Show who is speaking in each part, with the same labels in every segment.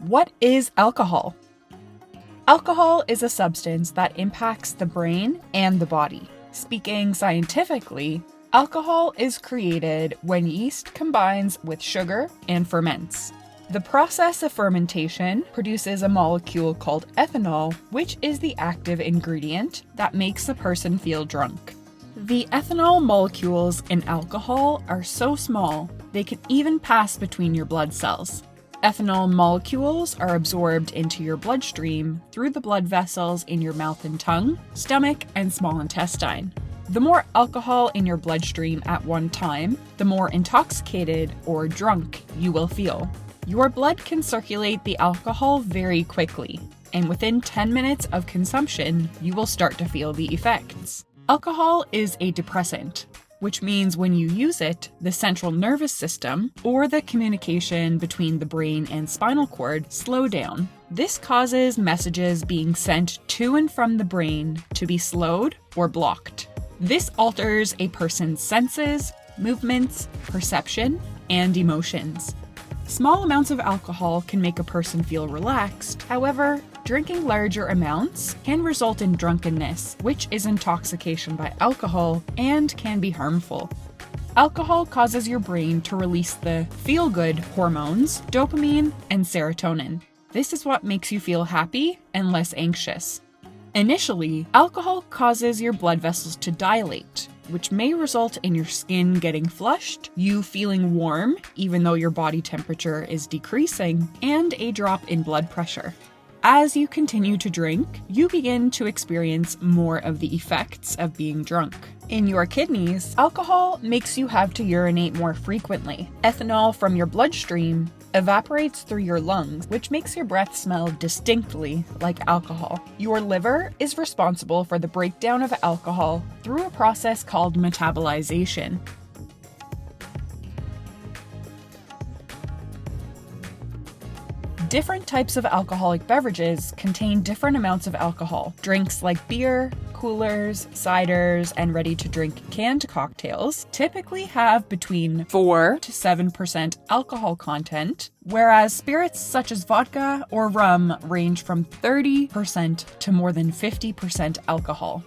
Speaker 1: What is alcohol? Alcohol is a substance that impacts the brain and the body. Speaking scientifically, alcohol is created when yeast combines with sugar and ferments. The process of fermentation produces a molecule called ethanol, which is the active ingredient that makes the person feel drunk. The ethanol molecules in alcohol are so small, they can even pass between your blood cells. Ethanol molecules are absorbed into your bloodstream through the blood vessels in your mouth and tongue, stomach, and small intestine. The more alcohol in your bloodstream at one time, the more intoxicated or drunk you will feel. Your blood can circulate the alcohol very quickly, and within 10 minutes of consumption, you will start to feel the effects. Alcohol is a depressant, which means when you use it, the central nervous system, or the communication between the brain and spinal cord, slow down. This causes messages being sent to and from the brain to be slowed or blocked. This alters a person's senses, movements, perception, and emotions. Small amounts of alcohol can make a person feel relaxed. However, drinking larger amounts can result in drunkenness, which is intoxication by alcohol and can be harmful. Alcohol causes your brain to release the feel-good hormones, dopamine and serotonin. This is what makes you feel happy and less anxious. Initially, alcohol causes your blood vessels to dilate, which may result in your skin getting flushed, you feeling warm even though your body temperature is decreasing, and a drop in blood pressure. As you continue to drink, you begin to experience more of the effects of being drunk. In your kidneys, alcohol makes you have to urinate more frequently. Ethanol from your bloodstream evaporates through your lungs, which makes your breath smell distinctly like alcohol. Your liver is responsible for the breakdown of alcohol through a process called metabolization. Different types of alcoholic beverages contain different amounts of alcohol. Drinks like beer, coolers, ciders, and ready-to-drink canned cocktails typically have between 4 to 7% alcohol content, whereas spirits such as vodka or rum range from 30% to more than 50% alcohol.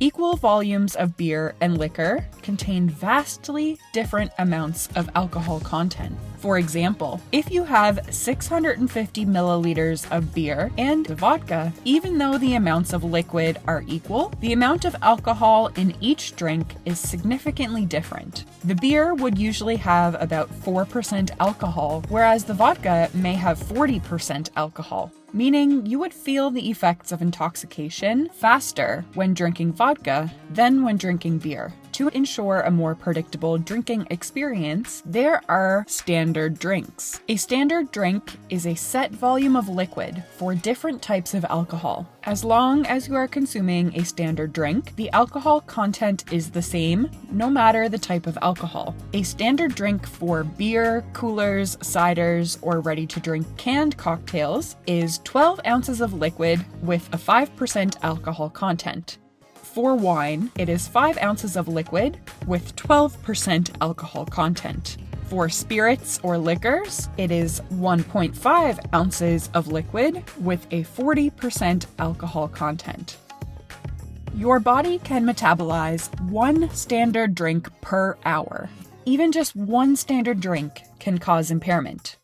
Speaker 1: Equal volumes of beer and liquor contain vastly different amounts of alcohol content. For example, if you have 650 milliliters of beer and vodka, even though the amounts of liquid are equal, the amount of alcohol in each drink is significantly different. The beer would usually have about 4% alcohol, whereas the vodka may have 40% alcohol, meaning you would feel the effects of intoxication faster when drinking vodka than when drinking beer. To ensure a more predictable drinking experience, there are standard drinks. A standard drink is a set volume of liquid for different types of alcohol. As long as you are consuming a standard drink, the alcohol content is the same, no matter the type of alcohol. A standard drink for beer, coolers, ciders, or ready-to-drink canned cocktails is 12 ounces of liquid with a 5% alcohol content. For wine, it is 5 ounces of liquid with 12% alcohol content. For spirits or liquors, it is 1.5 ounces of liquid with a 40% alcohol content. Your body can metabolize one standard drink per hour. Even just one standard drink can cause impairment.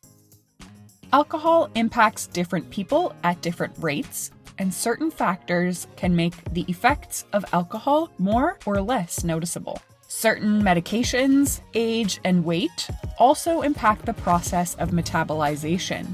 Speaker 1: Alcohol impacts different people at different rates, and certain factors can make the effects of alcohol more or less noticeable. Certain medications, age, and weight also impact the process of metabolization.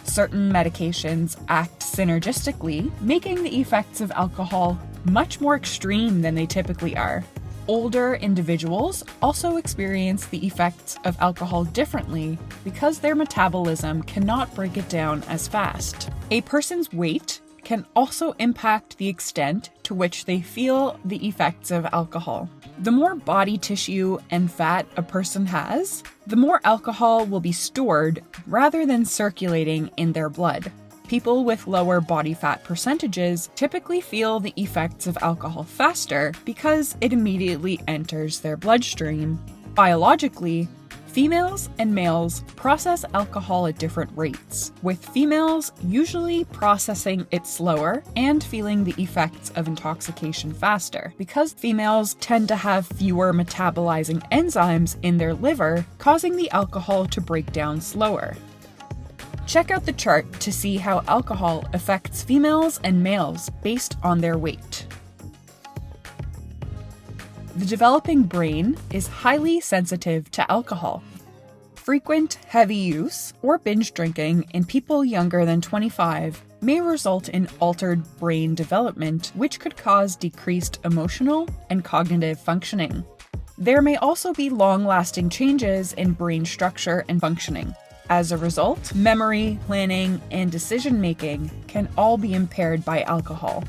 Speaker 1: Certain medications act synergistically, making the effects of alcohol much more extreme than they typically are. Older individuals also experience the effects of alcohol differently because their metabolism cannot break it down as fast. A person's weight can also impact the extent to which they feel the effects of alcohol. The more body tissue and fat a person has, the more alcohol will be stored rather than circulating in their blood. People with lower body fat percentages typically feel the effects of alcohol faster because it immediately enters their bloodstream. Biologically, Females and males process alcohol at different rates, with females usually processing it slower and feeling the effects of intoxication faster, because females tend to have fewer metabolizing enzymes in their liver, causing the alcohol to break down slower. Check out the chart to see how alcohol affects females and males based on their weight. The developing brain is highly sensitive to alcohol. Frequent heavy use or binge drinking in people younger than 25 may result in altered brain development, which could cause decreased emotional and cognitive functioning. There may also be long-lasting changes in brain structure and functioning. As a result, memory, planning, and decision-making can all be impaired by alcohol.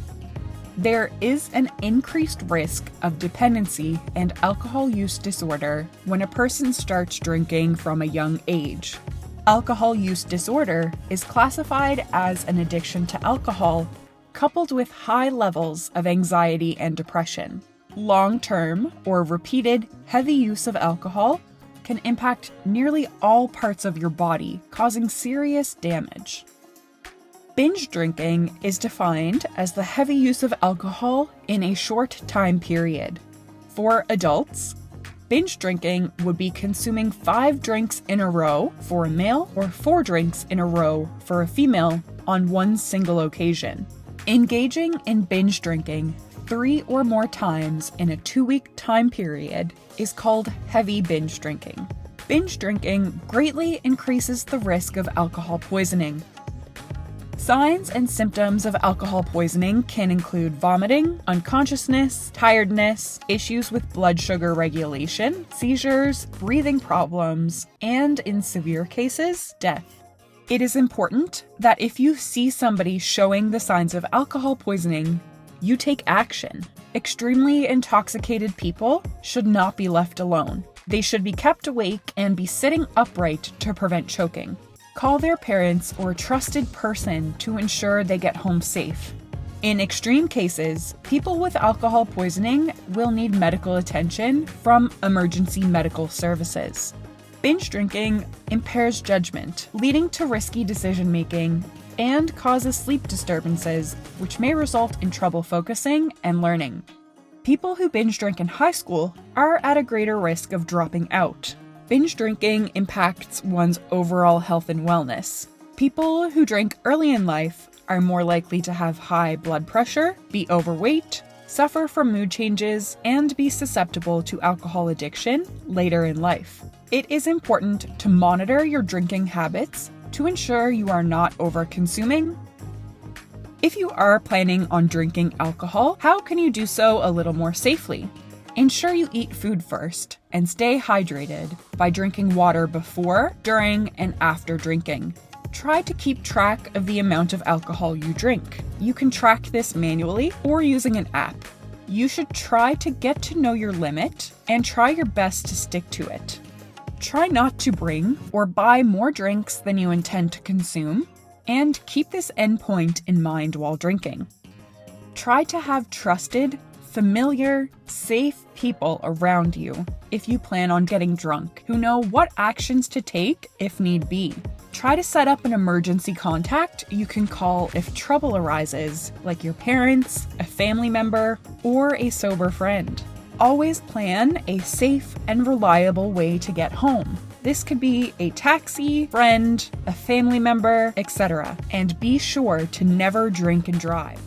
Speaker 1: There is an increased risk of dependency and alcohol use disorder when a person starts drinking from a young age. Alcohol use disorder is classified as an addiction to alcohol coupled with high levels of anxiety and depression. Long-term or repeated heavy use of alcohol can impact nearly all parts of your body, causing serious damage. Binge drinking is defined as the heavy use of alcohol in a short time period. For adults, binge drinking would be consuming 5 drinks in a row for a male or 4 drinks in a row for a female on one single occasion. Engaging in binge drinking 3 or more times in a 2-week time period is called heavy binge drinking. Binge drinking greatly increases the risk of alcohol poisoning. Signs and symptoms of alcohol poisoning can include vomiting, unconsciousness, tiredness, issues with blood sugar regulation, seizures, breathing problems, and in severe cases, death. It is important that if you see somebody showing the signs of alcohol poisoning, you take action. Extremely intoxicated people should not be left alone. They should be kept awake and be sitting upright to prevent choking. Call their parents or a trusted person to ensure they get home safe. In extreme cases, people with alcohol poisoning will need medical attention from emergency medical services. Binge drinking impairs judgment, leading to risky decision-making, and causes sleep disturbances, which may result in trouble focusing and learning. People who binge drink in high school are at a greater risk of dropping out. Binge drinking impacts one's overall health and wellness. People who drink early in life are more likely to have high blood pressure, be overweight, suffer from mood changes, and be susceptible to alcohol addiction later in life. It is important to monitor your drinking habits to ensure you are not over-consuming. If you are planning on drinking alcohol, how can you do so a little more safely? Ensure you eat food first and stay hydrated by drinking water before, during, and after drinking. Try to keep track of the amount of alcohol you drink. You can track this manually or using an app. You should try to get to know your limit and try your best to stick to it. Try not to bring or buy more drinks than you intend to consume, and keep this endpoint in mind while drinking. Try to have trusted, familiar, safe people around you if you plan on getting drunk, who know what actions to take if need be. Try to set up an emergency contact you can call if trouble arises, like your parents, a family member, or a sober friend. Always plan a safe and reliable way to get home. This could be a taxi, friend, a family member, etc. And be sure to never drink and drive.